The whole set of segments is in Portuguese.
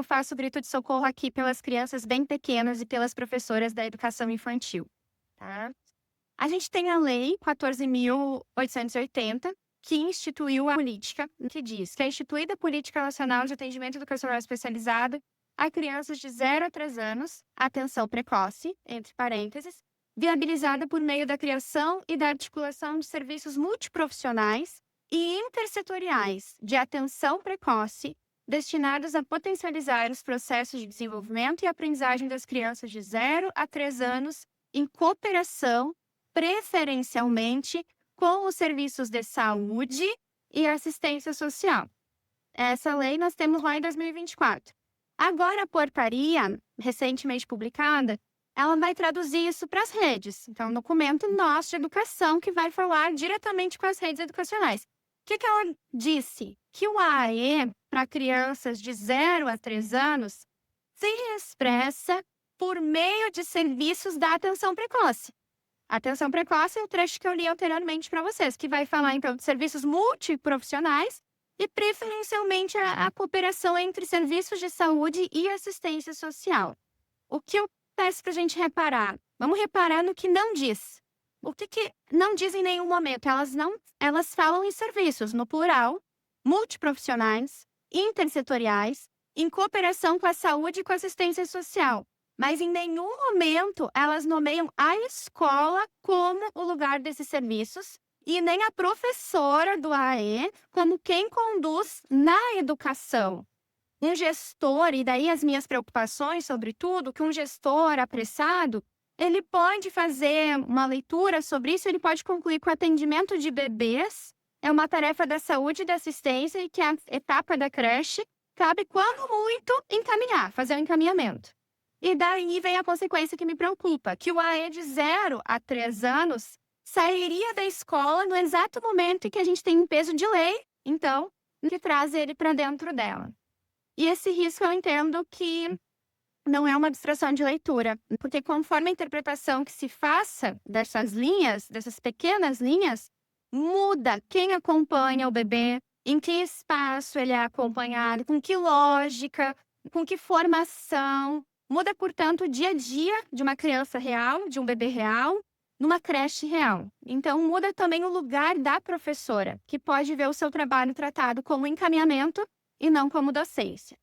Eu faço grito de socorro aqui pelas crianças bem pequenas e pelas professoras da educação infantil, tá? A gente tem a Lei 14.880, que instituiu a política, que diz que é instituída a Política Nacional de Atendimento Educacional Especializado a crianças de 0 a 3 anos, atenção precoce, entre parênteses, viabilizada por meio da criação e da articulação de serviços multiprofissionais e intersetoriais de atenção precoce, destinados a potencializar os processos de desenvolvimento e aprendizagem das crianças de 0 a 3 anos em cooperação, preferencialmente, com os serviços de saúde e assistência social. Essa lei nós temos lá em 2024. Agora, a portaria, recentemente publicada, ela vai traduzir isso para as redes. Então, um documento nosso de educação que vai falar diretamente com as redes educacionais. O que ela disse? Que o AAE, para crianças de 0 a 3 anos, se expressa por meio de serviços da atenção precoce. A atenção precoce é o trecho que eu li anteriormente para vocês, que vai falar, então, de serviços multiprofissionais e, preferencialmente, a cooperação entre serviços de saúde e assistência social. O que eu peço para a gente reparar? Vamos reparar no que não diz. O que não diz em nenhum momento? Elas falam em serviços, no plural, multiprofissionais, intersetoriais, em cooperação com a saúde e com a assistência social. Mas em nenhum momento elas nomeiam a escola como o lugar desses serviços e nem a professora do AE como quem conduz na educação. Um gestor, e daí as minhas preocupações, sobretudo, que um gestor apressado, ele pode fazer uma leitura sobre isso, ele pode concluir que o atendimento de bebês é uma tarefa da saúde e da assistência e que a etapa da creche cabe, quando muito, encaminhar, fazer o encaminhamento. E daí vem a consequência que me preocupa, que o AE de 0 a 3 anos sairia da escola no exato momento em que a gente tem um peso de lei, então, que traz ele para dentro dela. E esse risco eu entendo que não é uma distração de leitura, porque conforme a interpretação que se faça dessas linhas, dessas pequenas linhas, muda quem acompanha o bebê, em que espaço ele é acompanhado, com que lógica, com que formação. Muda, portanto, o dia a dia de uma criança real, de um bebê real, numa creche real. Então, muda também o lugar da professora, que pode ver o seu trabalho tratado como encaminhamento e não como docência.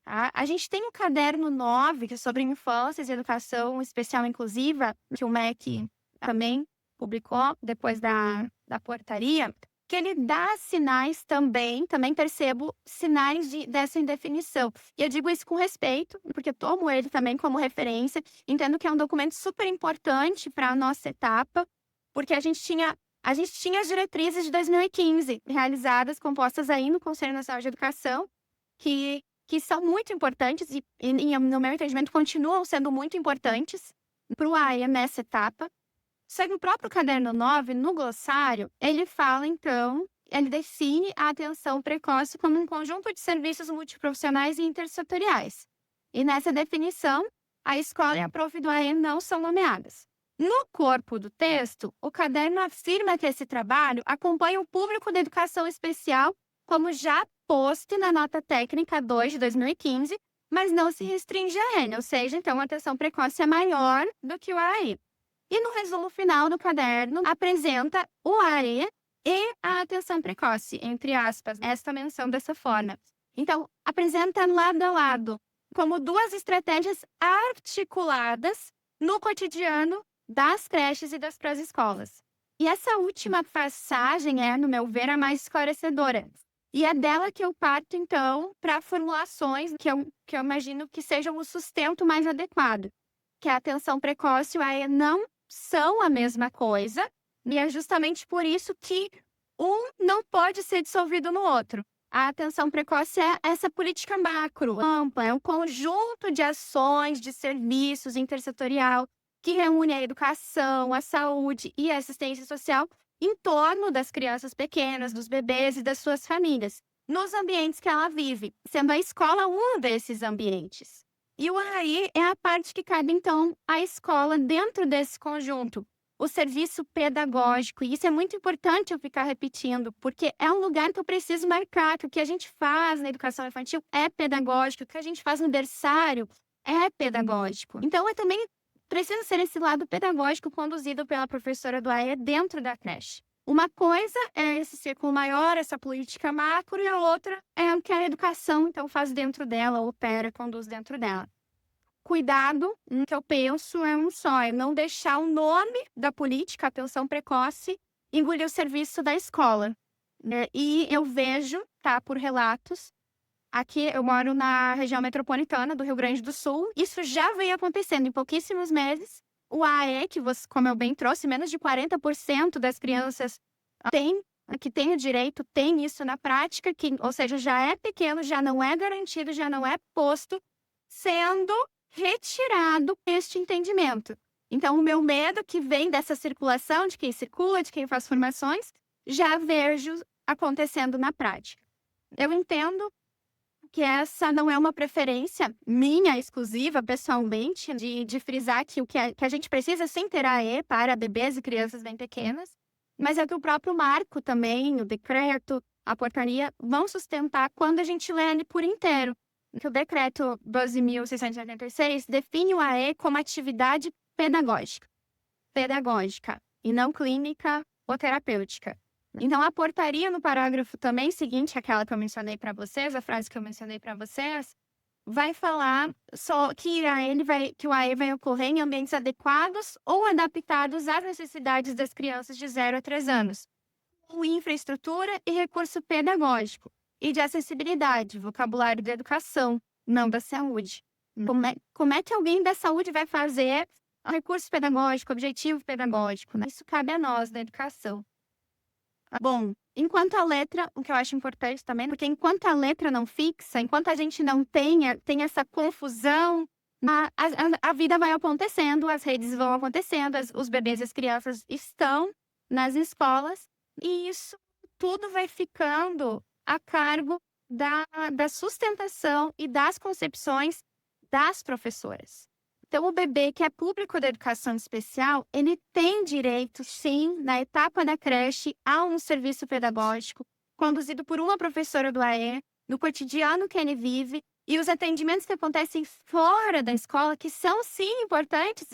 Tá? A gente tem o caderno 9, que é sobre infâncias e educação especial inclusiva, que o MEC também publicou depois da portaria, que ele dá sinais também percebo sinais dessa indefinição. E eu digo isso com respeito, porque tomo ele também como referência, entendo que é um documento super importante para a nossa etapa, porque a gente tinha as diretrizes de 2015, realizadas, compostas aí no Conselho Nacional de Educação, que são muito importantes e, no meu entendimento, continuam sendo muito importantes para o AE nessa etapa. Só que o próprio caderno 9, no glossário, ele fala, então, ele define a atenção precoce como um conjunto de serviços multiprofissionais e intersetoriais. E nessa definição, a escola e a prof do AE não são nomeadas. No corpo do texto, o caderno afirma que esse trabalho acompanha o público da educação especial, como já posto na nota técnica 2 de 2015, mas não se restringe a ele, ou seja, então a atenção precoce é maior do que o AE. E no resumo final do caderno, apresenta o AE e a atenção precoce, entre aspas, esta menção dessa forma. Então, apresenta lado a lado, como duas estratégias articuladas no cotidiano das creches e das pré-escolas. E essa última passagem é, no meu ver, a mais esclarecedora. E é dela que eu parto, então, para formulações que eu imagino que sejam o sustento mais adequado. Que a atenção precoce e o AE não são a mesma coisa, e é justamente por isso que um não pode ser dissolvido no outro. A atenção precoce é essa política macro, ampla, é um conjunto de ações, de serviços intersetorial que reúne a educação, a saúde e a assistência social em torno das crianças pequenas, dos bebês e das suas famílias, nos ambientes que ela vive, sendo a escola um desses ambientes. E o AE é a parte que cabe, então, à escola dentro desse conjunto. o serviço pedagógico. E isso é muito importante eu ficar repetindo, porque é um lugar que eu preciso marcar, que o que a gente faz na educação infantil é pedagógico, o que a gente faz no berçário é pedagógico. Então, eu também preciso ser esse lado pedagógico conduzido pela professora do AE dentro da creche. Uma coisa é esse círculo maior, essa política macro, e a outra é o que a educação, então, faz dentro dela, opera, conduz dentro dela. Cuidado, que eu penso é um só, é não deixar o nome da política, atenção precoce, engolir o serviço da escola. E eu vejo, tá, por relatos, aqui eu moro na região metropolitana do Rio Grande do Sul, isso já vem acontecendo em pouquíssimos meses. O AE, que você, como eu bem trouxe, menos de 40% das crianças que têm o direito, tem isso na prática, ou seja, já é pequeno, já não é garantido, já não é posto, sendo retirado este entendimento. Então, o meu medo que vem dessa circulação, de quem circula, de quem faz formações, já vejo acontecendo na prática. Eu entendo que essa não é uma preferência minha, exclusiva, pessoalmente, de frisar que o que a gente precisa sim ter AE para bebês e crianças bem pequenas, mas é que o próprio marco também, o decreto, a portaria, vão sustentar quando a gente lê ele por inteiro. Que o decreto 12.686 define o AE como atividade pedagógica, e não clínica ou terapêutica. Então, a portaria no parágrafo também seguinte, aquela que eu mencionei para vocês, a frase que eu mencionei para vocês, vai falar só que o AE vai ocorrer em ambientes adequados ou adaptados às necessidades das crianças de 0 a 3 anos, com infraestrutura e recurso pedagógico, e de acessibilidade, vocabulário da educação, não da saúde. Como é que alguém da saúde vai fazer recurso pedagógico, objetivo pedagógico? Né? Isso cabe a nós, da educação. Bom, enquanto a letra, o que eu acho importante também, porque enquanto a letra não fixa, enquanto a gente não tem essa confusão, a vida vai acontecendo, as redes vão acontecendo, os bebês e as crianças estão nas escolas, e isso tudo vai ficando a cargo da sustentação e das concepções das professoras. Então, o bebê que é público da educação especial, ele tem direito, sim, na etapa da creche, a um serviço pedagógico conduzido por uma professora do AE, no cotidiano que ele vive, e os atendimentos que acontecem fora da escola, que são, sim, importantes.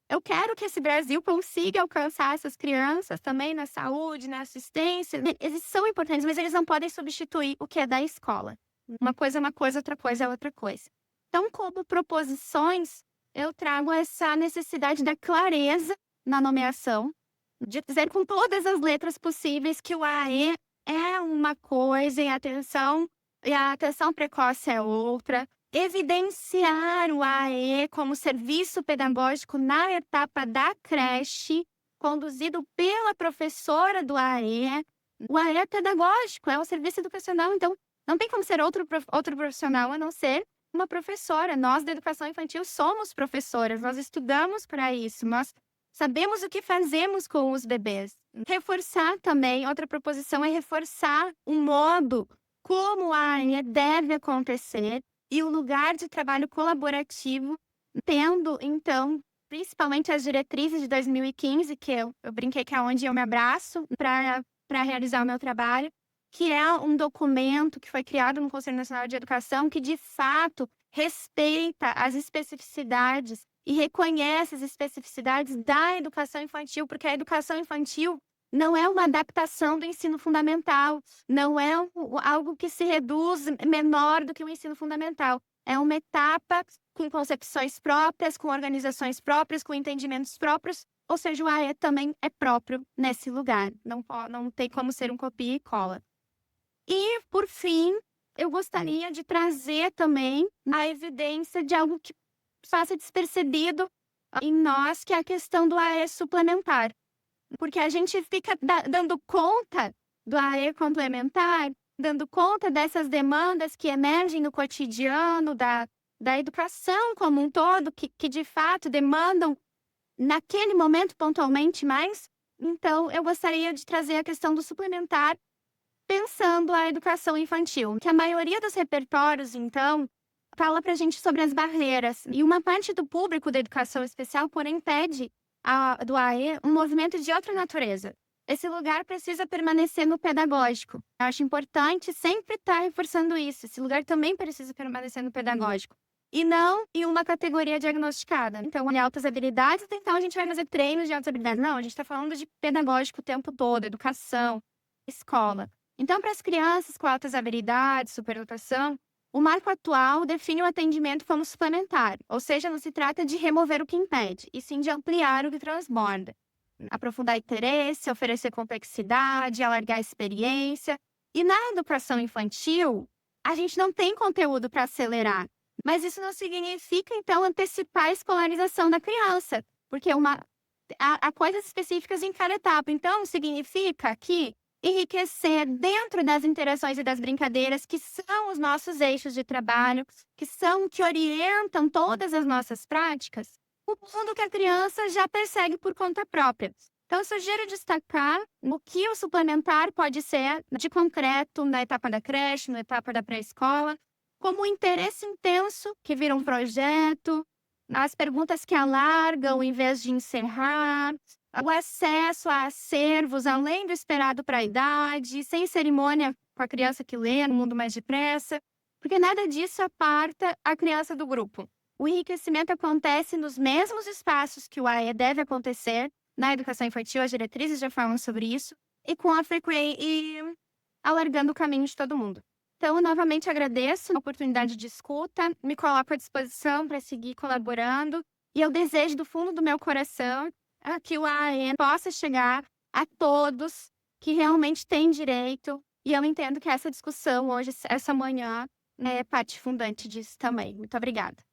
Eu quero que esse Brasil consiga alcançar essas crianças também na saúde, na assistência. Eles são importantes, mas eles não podem substituir o que é da escola. Uma coisa é uma coisa, outra coisa é outra coisa. Então, como proposições, eu trago essa necessidade da clareza na nomeação, de dizer com todas as letras possíveis que o AE é uma coisa e a atenção precoce é outra. Evidenciar o AE como serviço pedagógico na etapa da creche, conduzido pela professora do AE. O AE é pedagógico, é um serviço educacional, então não tem como ser outro profissional a não ser uma professora. Nós, da educação infantil, somos professoras, nós estudamos para isso, nós sabemos o que fazemos com os bebês. Reforçar também, outra proposição é reforçar o modo como a AE deve acontecer e o lugar de trabalho colaborativo, tendo, então, principalmente as diretrizes de 2015, que eu brinquei que é onde eu me abraço para realizar o meu trabalho, que é um documento que foi criado no Conselho Nacional de Educação que, de fato, respeita as especificidades e reconhece as especificidades da educação infantil, porque a educação infantil não é uma adaptação do ensino fundamental, não é algo que se reduz menor do que o ensino fundamental. É uma etapa com concepções próprias, com organizações próprias, com entendimentos próprios, ou seja, o AE também é próprio nesse lugar, não tem como ser um copia e cola. E, por fim, eu gostaria de trazer também a evidência de algo que passa despercebido em nós, que é a questão do AE suplementar. Porque a gente fica dando conta do AE complementar, dando conta dessas demandas que emergem no cotidiano, da educação como um todo, que de fato demandam naquele momento pontualmente mais. Então, eu gostaria de trazer a questão do suplementar, pensando a educação infantil, que a maioria dos repertórios, então, fala para a gente sobre as barreiras. E uma parte do público da educação especial, porém, pede do AE um movimento de outra natureza. Esse lugar precisa permanecer no pedagógico. Eu acho importante sempre estar reforçando isso. Esse lugar também precisa permanecer no pedagógico. E não em uma categoria diagnosticada. Então, em altas habilidades, então a gente vai fazer treinos de altas habilidades. Não, a gente está falando de pedagógico o tempo todo, educação, escola. Então, para as crianças com altas habilidades, superdotação, o marco atual define o atendimento como suplementar, ou seja, não se trata de remover o que impede, e sim de ampliar o que transborda. Aprofundar interesse, oferecer complexidade, alargar a experiência. E na educação infantil, a gente não tem conteúdo para acelerar. Mas isso não significa, então, antecipar a escolarização da criança, porque há coisas específicas em cada etapa. Então, significa que enriquecer dentro das interações e das brincadeiras, que são os nossos eixos de trabalho, que orientam todas as nossas práticas, o mundo que a criança já persegue por conta própria. Então, eu sugiro destacar o que o suplementar pode ser de concreto na etapa da creche, na etapa da pré-escola, como o interesse intenso que vira um projeto, as perguntas que alargam em vez de encerrar, o acesso a acervos além do esperado para a idade, sem cerimônia com a criança que lê no mundo mais depressa, porque nada disso aparta a criança do grupo. O enriquecimento acontece nos mesmos espaços que o AE deve acontecer, na educação infantil, as diretrizes já falam sobre isso, e com a frequência e alargando o caminho de todo mundo. Então, eu novamente agradeço a oportunidade de escuta, me coloco à disposição para seguir colaborando, e eu desejo do fundo do meu coração que o AE possa chegar a todos que realmente têm direito, e eu entendo que essa discussão hoje, essa manhã, é parte fundante disso também. Muito obrigada.